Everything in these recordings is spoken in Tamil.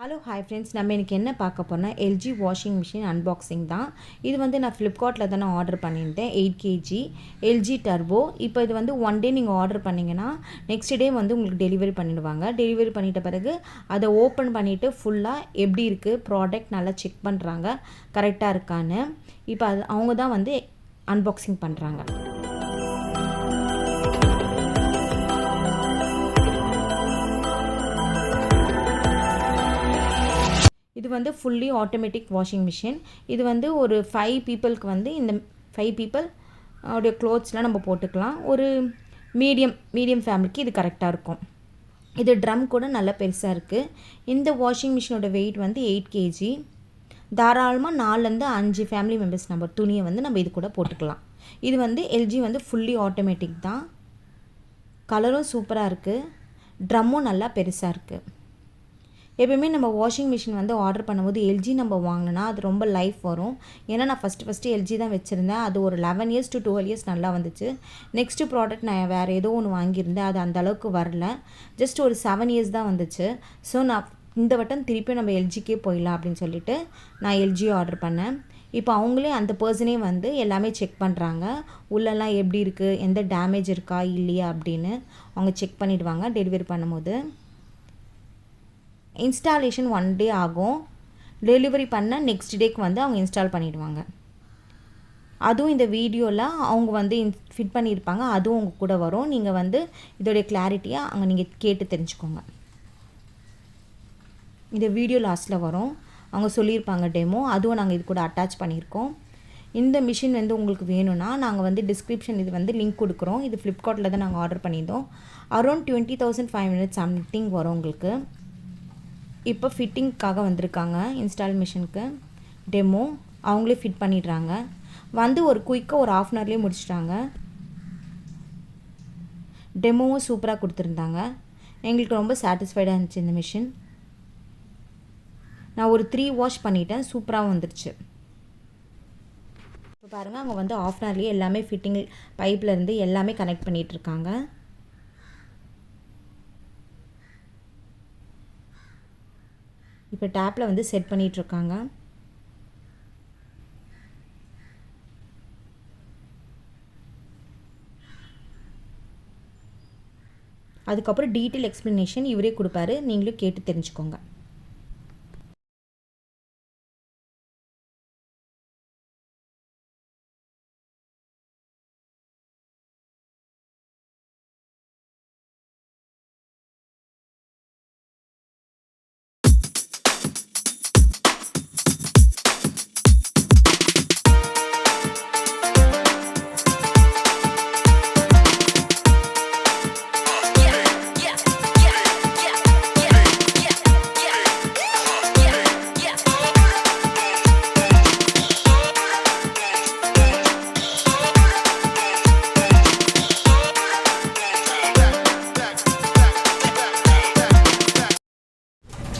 ஹலோ ஹாய் ஃப்ரெண்ட்ஸ், நம்ம இன்றைக்கி என்ன பார்க்க போனால் எல்ஜி வாஷிங் மிஷின் அன்பாக்சிங் தான். இது வந்து நான் ஃப்ளிப்கார்ட்டில் தானே ஆர்டர் பண்ணியிருந்தேன். 8 kg எல்ஜி டர்போ. இப்போ இது வந்து ஒன் டே நீங்கள் ஆர்டர் பண்ணிங்கன்னா நெக்ஸ்ட் டே வந்து உங்களுக்கு டெலிவரி பண்ணிடுவாங்க. டெலிவரி பண்ணிட்ட பிறகு அதை ஓப்பன் பண்ணிவிட்டு ஃபுல்லாக எப்படி இருக்குது ப்ராடக்ட் நல்லா செக் பண்ணுறாங்க, கரெக்டாக இருக்கான்னு. இப்போ அது அவங்க தான் வந்து அன்பாக்சிங் பண்ணுறாங்க. இது வந்து ஃபுல்லி ஆட்டோமேட்டிக் வாஷிங் மிஷின். இது வந்து ஒரு 5 பீப்புளுக்கு வந்து இந்த 5 பீப்புள் உடைய க்ளோத்ஸ்லாம் நம்ம போட்டுக்கலாம். ஒரு மீடியம் ஃபேமிலிக்கு இது கரெக்டாக இருக்கும். இது ட்ரம் கூட நல்லா பெருசாக இருக்குது. இந்த வாஷிங் மிஷினோட வெயிட் வந்து 8 kg. தாராளமாக 4லேருந்து 5 ஃபேமிலி மெம்பர்ஸ் நம்ம துணியை வந்து நம்ம இது கூட போட்டுக்கலாம். இது வந்து எல்ஜி வந்து ஃபுல்லி ஆட்டோமேட்டிக் தான். கலரும் சூப்பராக இருக்குது, ட்ரம்மும் நல்லா பெருசாக இருக்குது. எப்பயுமே நம்ம வாஷிங் மிஷின் வந்து ஆர்டர் பண்ணும்போது எல்ஜி நம்ம வாங்கினோன்னா அது ரொம்ப லைஃப் வரும். ஏன்னா நான் ஃபஸ்ட்டு எல்ஜி தான் வச்சுருந்தேன். அது ஒரு 11 years to 12 years நல்லா வந்துச்சு. நெக்ஸ்ட்டு ப்ராடக்ட் நான் வேறு ஏதோ ஒன்று வாங்கியிருந்தேன், அது அந்த அளவுக்கு வரல. ஜஸ்ட் ஒரு 7 years தான் வந்துச்சு. ஸோ நான் இந்த வட்டம் திருப்பி நம்ம எல்ஜிக்கே போயிடலாம் அப்படின்னு சொல்லிட்டு நான் எல்ஜி ஆர்டர் பண்ணேன். இப்போ அவங்களே அந்த பர்சனே வந்து எல்லாமே செக் பண்ணுறாங்க. உள்ளெல்லாம் எப்படி இருக்குது, எந்த டேமேஜ் இருக்கா இல்லையா அப்படின்னு அவங்க செக் பண்ணிவிடுவாங்க டெலிவரி பண்ணும்போது. இன்ஸ்டாலேஷன் 1 day ஆகும். டெலிவரி பண்ண நெக்ஸ்ட் டேக்கு வந்து அவங்க இன்ஸ்டால் பண்ணிவிடுவாங்க. அதுவும் இந்த வீடியோவில் அவங்க வந்து ஃபிட் பண்ணியிருப்பாங்க, அதுவும் உங்கள் கூட வரும். நீங்கள் வந்து இதோடைய கிளாரிட்டியாக அங்கே நீங்கள் கேட்டு தெரிஞ்சுக்கோங்க. இந்த வீடியோ லாஸ்ட்டில் வரும், அவங்க சொல்லியிருப்பாங்க டெமோ, அதுவும் நாங்கள் இது கூட அட்டாச் பண்ணியிருக்கோம். இந்த மிஷின் வந்து உங்களுக்கு வேணும்னா நாங்கள் வந்து டிஸ்கிரிப்ஷன் இது வந்து லிங்க் கொடுக்குறோம். இது ஃப்ளிப்கார்ட்டில் தான் நாங்கள் ஆர்டர் பண்ணியிருந்தோம். அரௌண்ட் 20,500 சம்திங் வரும் உங்களுக்கு. இப்போ ஃபிட்டிங்க்காக வந்திருக்காங்க இன்ஸ்டால் மிஷினுக்கு டெமோ. அவங்களே ஃபிட் பண்ணிடுறாங்க. வந்து ஒரு குயிக்காக ஒரு 1/2 hourலேயே முடிச்சிட்டாங்க. டெமோவும் சூப்பராக கொடுத்துருந்தாங்க. எங்களுக்கு ரொம்ப சாட்டிஸ்ஃபைடாக இருந்துச்சு இந்த மிஷின். நான் ஒரு 3 வாஷ் பண்ணிட்டேன், சூப்பராகவும் வந்துடுச்சு. இப்போ பாருங்கள், அவங்க வந்து 1/2 hourலேயே எல்லாமே ஃபிட்டிங் பைப்லேருந்து எல்லாமே கனெக்ட் பண்ணிகிட்ருக்காங்க. இப்போ டேப்பில் வந்து செட் பண்ணிகிட்ருக்காங்க. அதுக்கப்புறம் டீட்டெயில் எக்ஸ்ப்ளனேஷன் இவரே கொடுப்பாரு, நீங்களும் கேட்டு தெரிஞ்சுக்கோங்க.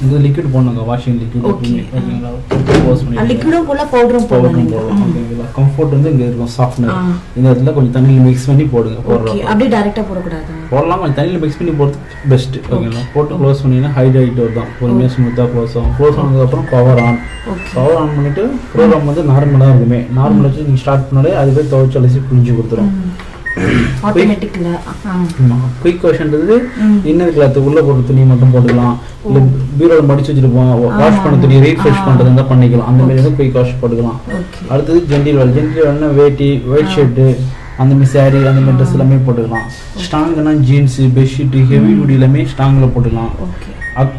இந்த லிக்விட் போடுங்க, வாஷிங் லிக்விட். ஓகேங்களா, லிக்விடும் போல பவுடரும் போடுங்க. ஓகேங்களா, கம்ஃபர்ட் வந்து இங்க இருக்கும், சாஃப்ட்னர். இந்த இடத்துல கொஞ்சம் தண்ணியில் மிக்ஸ் பண்ணி போடுங்க. போடுறோம் அப்படியே டைரக்டா போடக்கூடாது, போடலாம். கொஞ்சம் தண்ணியில் மிக்ஸ் பண்ணி போடுறது பெஸ்ட். ஓகேங்களா, போட்டு க்ளோஸ் பண்ணினா ஹைட் தான் பொறுமையாக ஸ்மூத்தாக க்ளோஸ் ஆகும். க்ளோஸ் ஆனதுக்கப்புறம் பவர் ஆன் பண்ணிட்டு ப்ரோக்ராம் வந்து நார்மலாக இருக்குமே. நார்மலாக வச்சு நீங்கள் ஸ்டார்ட் பண்ணாலே அதுவே துவைச்சு அலசி புளிஞ்சு கொடுத்துரும். குயிக் வாஷ்ன்றது இன்னர் கிளாத் உள்ள போடுற துணி மட்டும் போட்டுக்கலாம். இல்ல பீரோல மடிச்சு வச்சிருப்போம், வாஷ் பண்ண துணி ரீஃப்ரெஷ் பண்றது இருந்தா பண்ணிக்கலாம். அந்த மாதிரி வந்து குயிக் வாஷ் போட்டுக்கலாம். அடுத்தது ஜென்டில் வேல்னா வேட்டி, ஒயிட் ஷர்ட், அந்த மாதிரி சாரி, அந்த மாதிரி ட்ரெஸ் எல்லாமே போட்டுக்கலாம். ஸ்ட்ராங்னா ஜீன்ஸ், பெட்ஷீட், ஹெவி குடி எல்லாமே ஸ்ட்ராங்ல போட்டுக்கலாம்.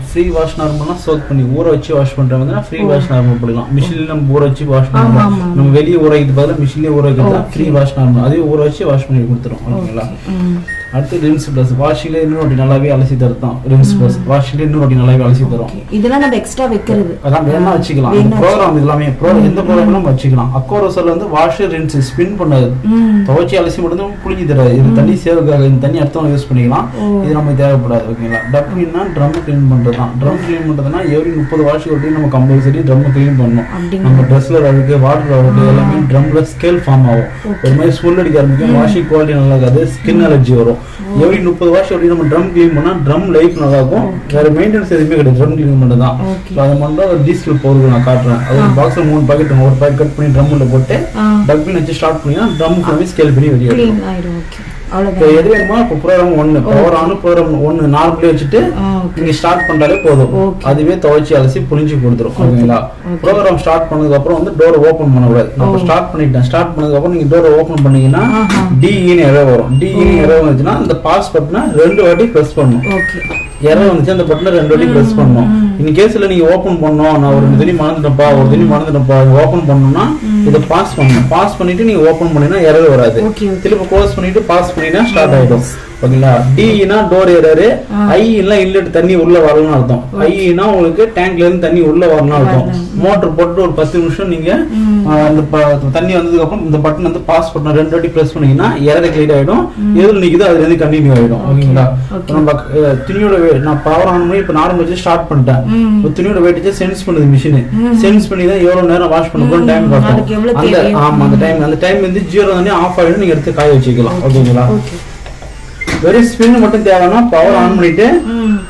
ஃப்ரீ வாஷ் நார்மல்னா சோக் பண்ணி ஊற வச்சு வாஷ் பண்றவங்க ஃப்ரீ வாஷ் நார்மல் போடலாம். மிஷின்ல நம்ம ஊற வச்சு வாஷ் பண்ணுவோம், நம்ம வெளியே ஊற வைக்கிறது பதிலாக மிஷின்லேயே ஊற வைக்கிறதா ஃப்ரீ வாஷ் நார்மல். அதே ஊற வச்சு வாஷ் பண்ணி கொடுத்துரும். ஓகேங்களா, அடுத்து ரின்ஸ் ப்ளஸ். வாஷிங்ல இன்னும் ரொட்டி நல்லாவே அலசி தரும். ரின்ஸ் ப்ளஸ் வாஷிங்ல இன்னும் ரொட்டி நல்லாவே அலசி தரும். இதெல்லாம் நம்ம எக்ஸ்ட்ரா வைக்கிறது அதான் வேணா வச்சுக்கலாம். இந்த ப்ரோக்ராம் எல்லாமே எந்த ப்ரோக்ராம்லாம் வச்சுக்கலாம். அக்வாரோசல் வந்து வாஷ் ரின்ஸ் ஸ்பின் பண்ணாது, துவைச்சி அலசி மட்டும் புளிஞ்சு தராது. இது தண்ணி சேவுக்காக, இந்த தண்ணி அடுத்தவங்க யூஸ் பண்ணிக்கலாம். இது நமக்கு தேவைப்படாது. ஓகேங்களா, டப்னா ட்ரம் கிளீன் பண்றது தான். ட்ரம் கிளீன் பண்றதுன்னா எவ்ரி 30 வாஷ் ஒரு டைம் நம்ம கம்பல்சரி ட்ரம் கிளீன் பண்ணணும். நம்ம ட்ரெஸ்ல அழுக்கு, வாட்டர் அழுக்கு எல்லாமே ட்ரம்ல ஸ்கேல் ஃபார்ம் ஆகும். ஒரு மாதிரி ஸ்மெல் அடிக்க ஆரம்பிக்கும், வாஷிங் குவாலிட்டி நல்லா இருக்காது, ஸ்கின் அலர்ஜி வரும். எவ்ரி 30 வாஷ் எப்படி நம்ம ட்ரம் க்ளீன் பண்ணா ட்ரம் லைஃப் நல்லா இருக்கும். வேற மெயின்டெனன்ஸ் எதுவுமே கிடையாது, ட்ரம் க்ளீன் பண்ணது தான். அதை மட்டும் ஒரு டீசல் பவுடர் நான் காட்டுறேன். அது ஒரு பாக்ஸ்ல 3 பாக்கெட், ஒரு பாக்கெட் கட் பண்ணி ட்ரம் உள்ள போட்டு டக்பின் வச்சு ஸ்டார்ட் பண்ணினா ட்ரம் ஃபுல்லாவே ஸ்கேல் பண்ணி வெளியே வரும். இப்போ எது வேணுமோ இப்போ ப்ரோக்ராம் 1 பவர் ஆன் ப்ரோக்ராம் 1 நார்மலே வச்சுட்டு நீங்க ஸ்டார்ட் பண்ணாலே போதும். அதுவே துவைச்சி அலசி புளிஞ்சு கொடுத்துரும். ஓகேங்களா? ப்ரோக்ராம் ஸ்டார்ட் பண்ணதுக்கு அப்புறம் வந்து டோர் ஓபன் பண்ணக்கூடாது. நம்ம ஸ்டார்ட் பண்ணிட்டேன், ஸ்டார்ட் பண்ணதுக்கு அப்புறம் நீங்க டோரை ஓபன் பண்ணீங்கன்னா டிஇன்னு எரர் வரும். டிஇன்னு எரர் வந்துச்சுன்னா அந்த பாஸ் பட்டனை 2 வாட்டி பிரஸ் பண்ணணும். எரர் வந்துச்சு அந்த பட்டனை 2 வாட்டி பிரஸ் பண்ணணும். இன் கேஸ்ல நீங்க ஓபன் பண்ணணும், நான் ஒரு துணி மறந்துட்டப்பா ஓபன் பண்ணணும்னா இதை பாஸ் பண்ணணும். பாஸ் பண்ணிட்டு நீங்க ஓபன் பண்ணினா எரர் வராது. திரும்ப க்ளோஸ் பண்ணிட்டு பாஸ் பண்ணினா ஸ்டார்ட் ஆயிடும். ஓகேங்களா? Tina door error, Aina inlet தண்ணி உள்ள வரணும்னு அர்த்தம். ஐனா உங்களுக்கு டேங்க்ல இருந்து தண்ணி உள்ள வரணும்னு அர்த்தம். மோட்டர் போட்டு ஒரு 10 நிமிஷம் நீங்க அந்த தண்ணி வந்ததுக்கு அப்புறம் இந்த பட்டன் வந்து பாஸ் பட்டன் 2 வாட்டி பிரஸ் பண்ணீங்கன்னா எரர் கிளியர் ஆயிடும். எதுல நிக்குதோ அதுல இருந்து கண்டினியூ ஆயிடும். ஓகேங்களா? நம்ம துணியோட நான் பவர் ஆன் பண்ணி இப்ப நார்மல் வச்சு ஸ்டார்ட் பண்ணிட்டேன். துணியோட வெயிட் சென்ஸ் பண்ணுது மிஷின். சென்ஸ் பண்ணி தான் எவ்வளவு நேரம் வாஷ் பண்ண போறோம் டைம் காட்டும். அந்த டைம் வந்து 0 தானே ஆஃப் ஆயிடும். நீங்க எடுத்து காய வச்சுக்கலாம். ஓகேங்களா? வெறும் ஸ்பின் மட்டும் தேவைன்னா பவர் ஆன் பண்ணிட்டு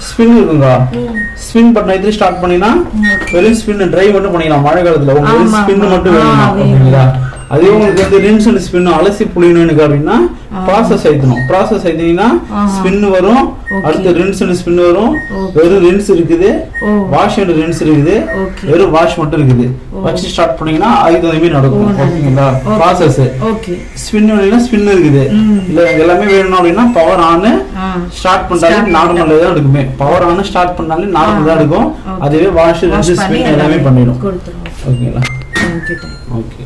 ஸ்பின் இருக்குங்க, ஸ்பின் பட்டன் எடுத்து ஸ்டார்ட் பண்ணினா வெறும் ஸ்பின் ட்ரை மட்டும் பண்ணிக்கலாம். மழை காலத்துல உங்களுக்கு ஸ்பின் மட்டும் வேணும். ஓகேங்களா? அதே உங்களுக்கு வந்து ரின்ஸ் அண்ட் ஸ்பின் அலசி புளியணும் அப்படின்னா ப்ராசஸ் ஆயிடணும். ப்ராசஸ் ஆயிட்டீங்கன்னா ஸ்பின் வரும், அடுத்து ரின்ஸ் அண்ட் ஸ்பின் வரும். வெறும் ரின்ஸ் இருக்குது, வாஷ் அண்ட் ரின்ஸ் இருக்குது, வெறும் வாஷ் மட்டும் இருக்குது. வச்சு ஸ்டார்ட் பண்ணீங்கன்னா அதுக்கு தகுந்த மாதிரி நடக்கும். ஓகேங்களா? ப்ராசஸ் ஸ்பின் இல்லைன்னா ஸ்பின் இருக்குது. இல்ல எல்லாமே வேணும் அப்படின்னா பவர் ஆன் ஸ்டார்ட் பண்ணாலே நார்மலா தான் இருக்குமே. பவர் ஆன் ஸ்டார்ட் பண்ணாலே நார்மல் தான் இருக்கும். அதுவே வாஷ் ரின்ஸ் ஸ்பின் எல்லாமே பண்ணிடும். ஓகேங்களா? ஓகே.